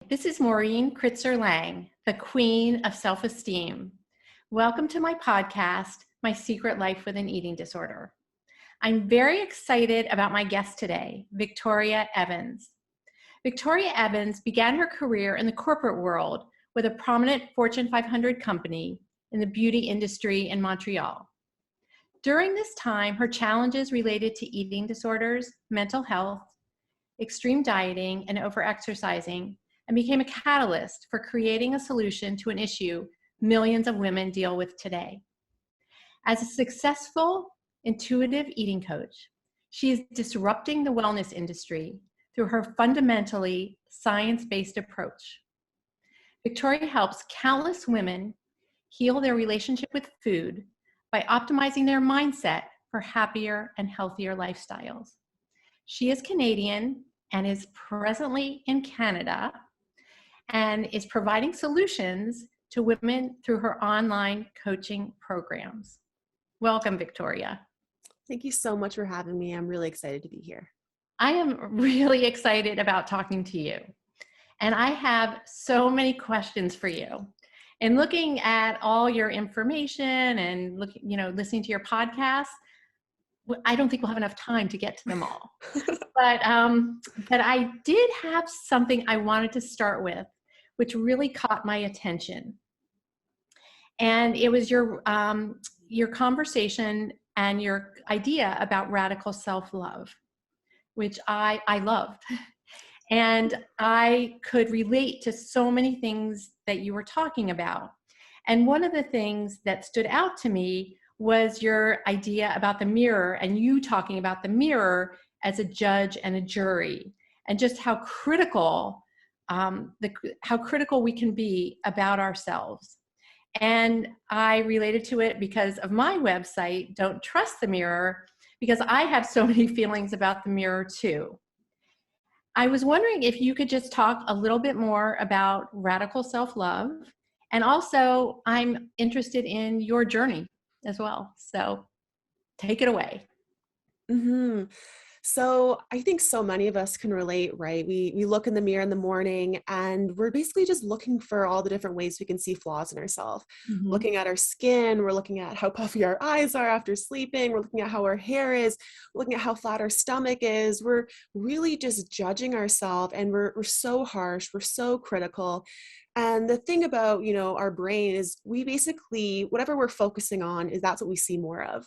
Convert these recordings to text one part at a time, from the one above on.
This is Maureen Kritzer-Lange, the Queen of Self-Esteem. Welcome to my podcast, My Secret Life with an Eating Disorder. I'm very excited about my guest today, Victoria Evans. Victoria Evans began her career in the corporate world with a prominent Fortune 500 company in the beauty industry in Montreal. During this time, her challenges related to eating disorders, mental health, extreme dieting, and overexercising, and became a catalyst for creating a solution to an issue millions of women deal with today. As a successful, intuitive eating coach, she is disrupting the wellness industry through her fundamentally science-based approach. Victoria helps countless women heal their relationship with food by optimizing their mindset for happier and healthier lifestyles. She is Canadian and is presently in Canada and is providing solutions to women through her online coaching programs. Welcome, Victoria. Thank you so much for having me. I'm really excited to be here. I am really excited about talking to you. And I have so many questions for you. And looking at all your information and listening to your podcast, I don't think we'll have enough time to get to them all. But I did have something I wanted to start with, which really caught my attention. And it was your conversation and your idea about radical self-love, which I loved. And I could relate to so many things that you were talking about. And one of the things that stood out to me was your idea about the mirror, and you talking about the mirror as a judge and a jury, and just how critical we can be about ourselves. And I related to it because of my website, Don't Trust the Mirror, because I have so many feelings about the mirror too. I was wondering if you could just talk a little bit more about radical self-love, and also I'm interested in your journey as well. So take it away. Mm-hmm. So I think so many of us can relate, right? We look in the mirror in the morning and we're basically just looking for all the different ways we can see flaws in ourselves. Mm-hmm. Looking at our skin, we're looking at how puffy our eyes are after sleeping, we're looking at how our hair is, we're looking at how flat our stomach is. We're really just judging ourselves, and we're so harsh, we're so critical. And the thing about, our brain is we basically, whatever we're focusing on that's what we see more of.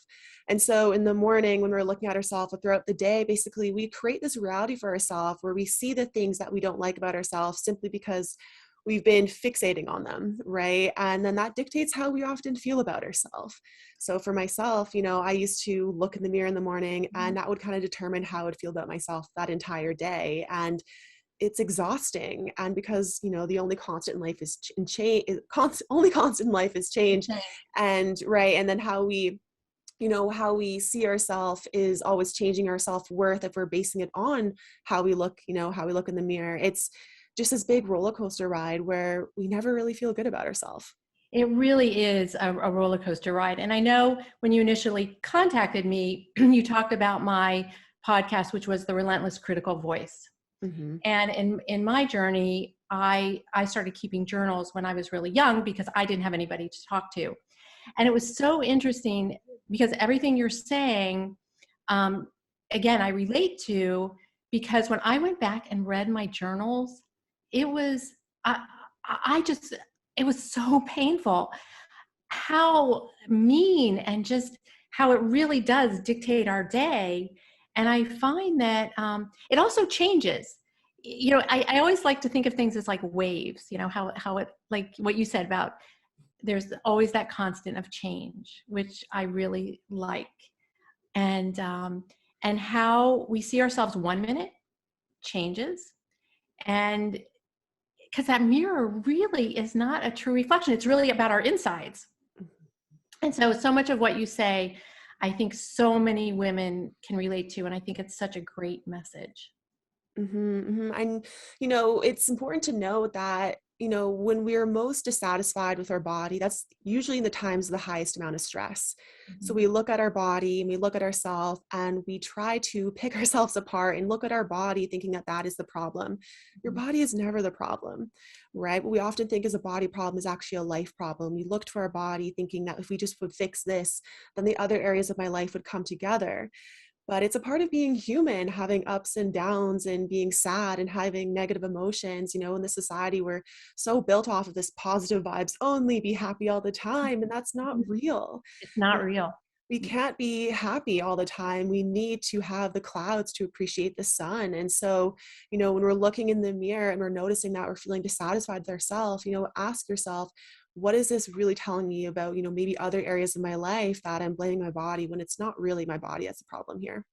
And so in the morning when we're looking at ourselves, or throughout the day, basically we create this reality for ourselves where we see the things that we don't like about ourselves simply because we've been fixating on them, right? And then that dictates how we often feel about ourselves. So for myself, I used to look in the mirror in the morning, and that would kind of determine how I would feel about myself that entire day. And it's exhausting. And because, the only constant in life is only constant in life is change. Okay. And right. And then how we see ourselves is always changing. Our self-worth, if we're basing it on how we look, how we look in the mirror, it's just this big roller coaster ride where we never really feel good about ourselves. It really is a roller coaster ride. And I know when you initially contacted me, you talked about my podcast, which was The Relentless Critical Voice. Mm-hmm. And in my journey, I started keeping journals when I was really young because I didn't have anybody to talk to. And it was so interesting because everything you're saying, again, I relate to, because when I went back and read my journals, it was, it was so painful how mean and just how it really does dictate our day. And I find that it also changes. I always like to think of things as like waves, how it, like what you said about, there's always that constant of change, which I really like. And how we see ourselves 1 minute changes. And because that mirror really is not a true reflection. It's really about our insides. And so much of what you say, I think so many women can relate to. And I think it's such a great message. Mm-hmm, mm-hmm. And, it's important to know that, when we're most dissatisfied with our body, that's usually in the times of the highest amount of stress. So Mhm. we look at our body and we look at ourselves and we try to pick ourselves apart and look at our body thinking that that is the problem. Your Mhm. body is never the problem, right? What we often think is a body problem is actually a life problem. We look to our body thinking that if we just would fix this, then the other areas of my life would come together. But it's a part of being human, having ups and downs and being sad and having negative emotions. In the society, we're so built off of this positive vibes only, be happy all the time. And that's not Mhm. real. It's You not know, real. we can't be happy all the time. We need to have the clouds to appreciate the sun. And so, when we're looking in the mirror and we're noticing that we're feeling dissatisfied with ourselves, ask yourself, what is this really telling me about, maybe other areas of my life that I'm blaming my body when it's not really my body that's the problem here?